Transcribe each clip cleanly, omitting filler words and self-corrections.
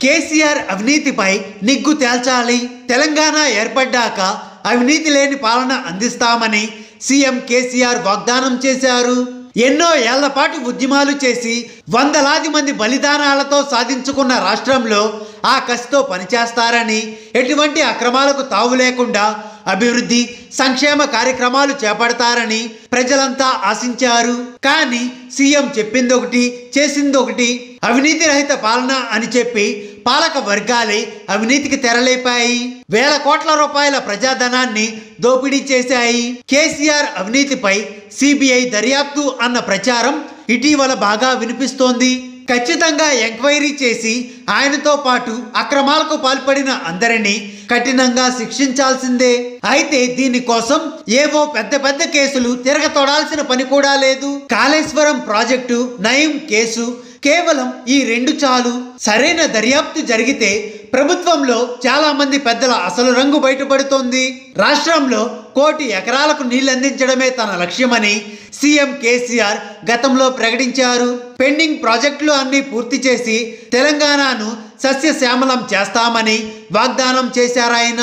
కేసీఆర్ అవినీతిపై నిగ్గు తేల్చాలి. తెలంగాణ ఏర్పడ్డాక అవినీతి లేని పాలన అందిస్తామని సీఎం కేసీఆర్ వాగ్దానం చేశారు. ఎన్నో ఏళ్ల పాటు ఉద్యమాలు చేసి వందలాది మంది బలిదానాలతో సాధించుకున్న రాష్ట్రంలో ఆ కసితో పనిచేస్తారని, ఎటువంటి అక్రమాలకు తావు లేకుండా అభివృద్ధి సంక్షేమ కార్యక్రమాలు చేపడతారని ప్రజలంతా ఆశించారు. కానీ సీఎం చెప్పిందొకటి చేసిందొకటి. అవినీతి రహిత పాలన అని చెప్పి పాలక వర్గాలే అవినీతికి తెరలేపాయి. వేల కోట్ల రూపాయల ప్రజాధనాన్ని దోపిడీ చేశాయి. కేసీఆర్ అవినీతిపై సిబిఐ దర్యాప్తు అన్న ప్రచారం ఇటీవల బాగా వినిపిస్తోంది. ఖచ్చితంగా ఎంక్వైరీ చేసి ఆయనతో పాటు అక్రమాలకు పాల్పడిన అందరినీ కఠినంగా శిక్షించాల్సిందే. అయితే దీనికోసం ఏవో పెద్ద పెద్ద కేసులు తిరగతోడాల్సిన పని కూడా లేదు. కాళేశ్వరం ప్రాజెక్టు, నయం కేసు కేవలం ఈ రెండు చాలు. సరైన దర్యాప్తు జరిగితే ప్రభుత్వంలో చాలా మంది పెద్దల అసలు రంగు బయటపడుతోంది. రాష్ట్రంలో 1 కోటి ఎకరాలకు నీళ్లందించడమే తన లక్ష్యమని సీఎం కేసీఆర్ గతంలో ప్రకటించారు. పెండింగ్ ప్రాజెక్టులు అన్ని పూర్తి చేసి తెలంగాణను సస్యశ్యామలం చేస్తామని వాగ్దానం చేశారాయన.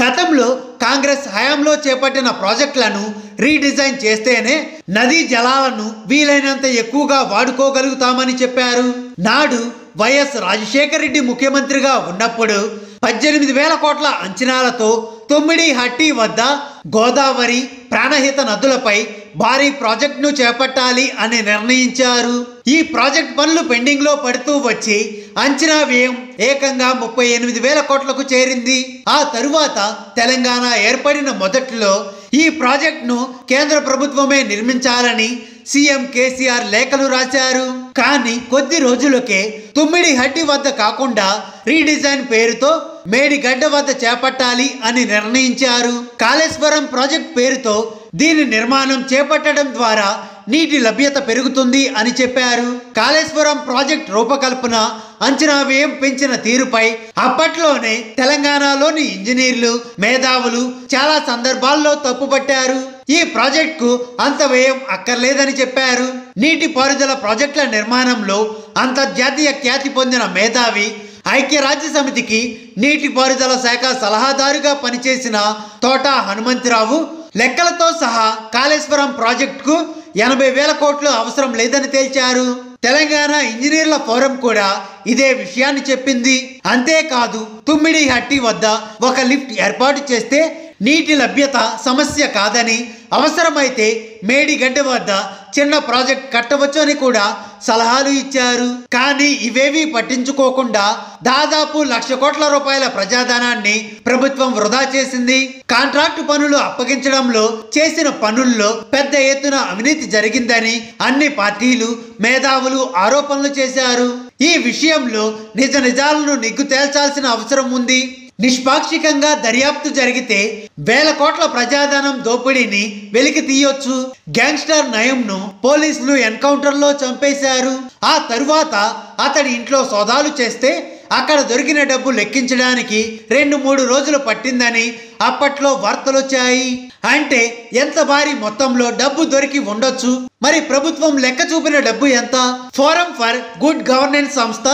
గతంలో కాంగ్రెస్ హయాంలో చేపట్టిన ప్రాజెక్టులను రీడిజైన్ చేస్తేనే నదీ జలాలను వీలైనంత ఎక్కువగా వాడుకోగలుగుతామని చెప్పారు. నాడు వైఎస్ రాజశేఖర రెడ్డి ముఖ్యమంత్రిగా ఉన్నప్పుడు 18,000 కోట్ల అంచనాలతో తొమ్మిడిహట్టి వద్ద గోదావరి, ప్రాణహిత నదులపై భారీ ప్రాజెక్టును చేపట్టాలి అని నిర్ణయించారు. ఈ ప్రాజెక్ట్ పనులు పెండింగ్ లో పడుతూ వచ్చి అంచనా వ్యయం ఏకంగా 38,000 కోట్లకు చేరింది. ఆ తరువాత తెలంగాణ ఏర్పడిన మొదట్లో ఈ ప్రాజెక్టును కేంద్ర ప్రభుత్వమే నిర్మించాలని సీఎం కేసీఆర్ లేఖలు రాశారు. కానీ కొద్ది రోజులకే తుమ్మిడిహట్టి వద్ద కాకుండా రీడిజైన్ పేరుతో మేడిగడ్డ వద్ద చేపట్టాలి అని నిర్ణయించారు. కాళేశ్వరం ప్రాజెక్ట్ పేరుతో దీని నిర్మాణం చేపట్టడం ద్వారా నీటి లభ్యత పెరుగుతుంది అని చెప్పారు. కాళేశ్వరం ప్రాజెక్ట్ రూపకల్పన, అంచనా వ్యయం పెంచిన తీరుపై అప్పట్లోనే తెలంగాణలోని ఇంజనీర్లు, మేధావులు చాలా సందర్భాల్లో తప్పుపట్టారు. ఈ ప్రాజెక్టుకు అంత వ్యయం అక్కర్లేదని చెప్పారు. నీటిపారుదల ప్రాజెక్టుల నిర్మాణంలో అంతర్జాతీయ ఖ్యాతి పొందిన మేధావి, ఐక్యరాజ్య సమితికి నీటిపారుదల శాఖ సలహాదారుగా పనిచేసిన తోట హనుమంతరావు లెక్కలతో సహా కాళేశ్వరం ప్రాజెక్టుకు 80,000 కోట్లు అవసరం లేదని తేల్చారు. తెలంగాణ ఇంజనీర్ల ఫోరం కూడా ఇదే విషయాన్ని చెప్పింది. అంతేకాదు తుమ్మిడిహట్టి వద్ద ఒక లిఫ్ట్ ఏర్పాటు చేస్తే నీటి లభ్యత సమస్య కాదని, అవసరమైతే మేడిగడ్డ వద్ద చిన్న ప్రాజెక్ట్ కట్టవచ్చు అని కూడా సలహాలు ఇచ్చారు. కానీ ఇవేవీ పట్టించుకోకుండా దాదాపు 1,00,000 కోట్ల రూపాయల ప్రజాధనాన్ని ప్రభుత్వం వృధా చేసింది. కాంట్రాక్టు పనులు అప్పగించడంలో చేసిన పనుల్లో పెద్ద ఎత్తున అవినీతి జరిగిందని అన్ని పార్టీలు, మేధావులు ఆరోపణలు చేశారు. ఈ విషయంలో నిజ నిజాలను నిగ్గు తేల్చాల్సిన అవసరం ఉంది. నిష్పాక్షికంగా దర్యాప్తు జరిగితే 1,000 కోట్ల ప్రజాధనం దోపిడీని వెలికి తీయొచ్చు. గ్యాంగ్స్టర్ నయంను పోలీసులు ఎన్కౌంటర్లో చంపేశారు. ఆ తరువాత అతడి ఇంట్లో సోదాలు చేస్తే అక్కడ దొరికిన డబ్బు లెక్కించడానికి 2-3 రోజులు పట్టిందని అప్పట్లో వార్తలొచ్చాయి. అంటే ఎంత భారీ మొత్తంలో డబ్బు దొరికి ఉండొచ్చు. మరి ప్రభుత్వం లెక్క చూపిన డబ్బు ఎంత? ఫోరం ఫర్ గుడ్ గవర్నెన్స్ సంస్థ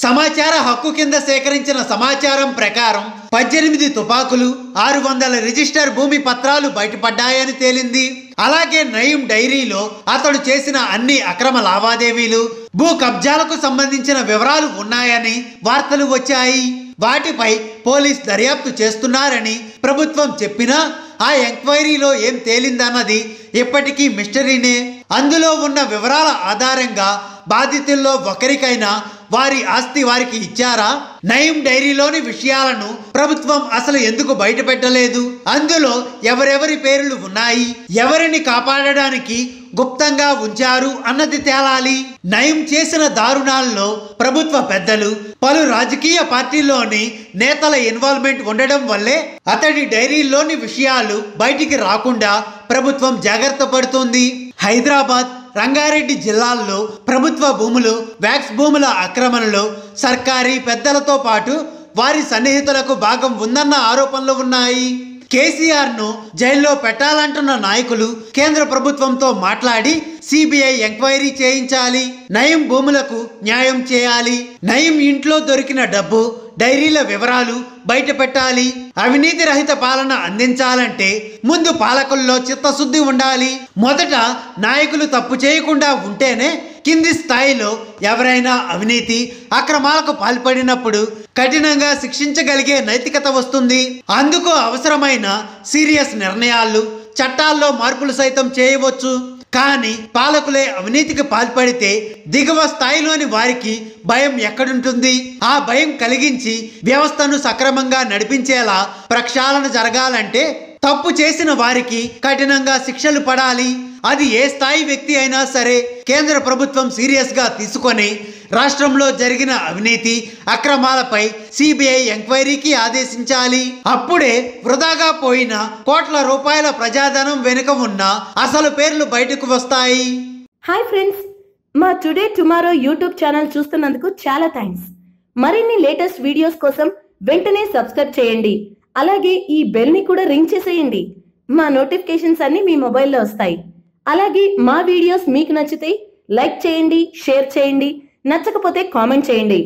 సమాచార హక్కు కింద సేకరించిన సమాచారం ప్రకారం 18 తుపాకులు, 600 రిజిస్టర్ భూమి పత్రాలు బయటపడ్డాయని తేలింది. అలాగే నయీం డైరీలో అతడు చేసిన అన్ని అక్రమ లావాదేవీలు, భూ కబ్జాలకు సంబంధించిన వివరాలు ఉన్నాయని వార్తలు వచ్చాయి. వాటిపై పోలీస్ దర్యాప్తు చేస్తున్నారని ప్రభుత్వం చెప్పినా ఆ ఎంక్వైరీలో ఏం తేలిందన్నది ఇప్పటికీ మిస్టరీనే. అందులో ఉన్న వివరాల ఆధారంగా బాధితుల్లో ఒకరికైనా వారి ఆస్తి వారికి ఇచ్చారా? నయీం డైరీలోని విషయాలను ప్రభుత్వం అసలు ఎందుకు బయట పెట్టలేదు? అందులో ఎవరెవరి పేర్లు ఉన్నాయి, ఎవరిని కాపాడడానికి గుప్తంగా ఉంచారు అన్నది తేలాలి. నయీం చేసిన దారుణాల్లో ప్రభుత్వ పెద్దలు, పలు రాజకీయ పార్టీల్లోని నేతల ఇన్వాల్వ్మెంట్ ఉండడం వల్లే అతడి డైరీలోని విషయాలు బయటికి రాకుండా ప్రభుత్వం జాగ్రత్త పడుతోంది. హైదరాబాద్, రంగారెడ్డి జిల్లాల్లో ప్రభుత్వ భూములు, వ్యాక్స్ భూముల ఆక్రమణలో సర్కారీ పెద్దలతో పాటు వారి సన్నిహితులకు భాగం ఉందన్న ఆరోపణలు ఉన్నాయి. కేసీఆర్ ను జైల్లో పెట్టాలంటున్న నాయకులు కేంద్ర ప్రభుత్వంతో మాట్లాడి సిబిఐ ఎంక్వైరీ చేయించాలి. నయీం భూములకు న్యాయం చేయాలి. నయీం ఇంట్లో దొరికిన డబ్బు, డైరీల వివరాలు బయట పెట్టాలి. అవినీతి రహిత పాలన అందించాలంటే ముందు పాలకుల్లో చిత్తశుద్ధి ఉండాలి. మొదట నాయకులు తప్పు చేయకుండా ఉంటేనే కింది స్థాయిలో ఎవరైనా అవినీతి అక్రమాలకు పాల్పడినప్పుడు కఠినంగా శిక్షించగలిగే నైతికత వస్తుంది. అందుకు అవసరమైన సీరియస్ నిర్ణయాలు, చట్టాల్లో మార్పులు సైతం చేయవచ్చు. కానీ పాలకులే అవినీతికి పాల్పడితే దిగువ స్థాయిలోని వారికి భయం ఎక్కడుంటుంది? ఆ భయం కలిగించి వ్యవస్థను సక్రమంగా నడిపించేలా ప్రక్షాళన జరగాలంటే తప్పు చేసిన వారికి కఠినంగా శిక్షలు పడాలి. అది ఏ స్థాయి వ్యక్తి అయినా సరే కేంద్ర ప్రభుత్వం సీరియస్గా తీసుకొని రాష్ట్రంలో జరిగిన అవినీతి అక్రమాలపై సిబిఐ ఎంక్వైరీకి ఆదేశించాలి. అప్పుడే వృధాగా పోయిన కోట్ల రూపాయల ప్రజాధనం వెనుక ఉన్న అసలు పేర్లు బయటకు వస్తాయి. హాయ్ ఫ్రెండ్స్, మా టుడే టుమారో యూట్యూబ్ ఛానల్ చూస్తున్నందుకు చాలా థ్యాంక్స్. మరిన్ని లేటెస్ట్ వీడియోస్ కోసం వెంటనే సబ్స్క్రైబ్ చేయండి. అలాగే ఈ బెల్ ని కూడా రింగ్ చేసేయండి. మా నోటిఫికేషన్స్ అన్ని మీ మొబైల్లో వస్తాయి. అలాగే మా వీడియోస్ మీకు నచ్చితే లైక్ చేయండి, షేర్ చేయండి, నచ్చకపోతే కామెంట్ చేయండి.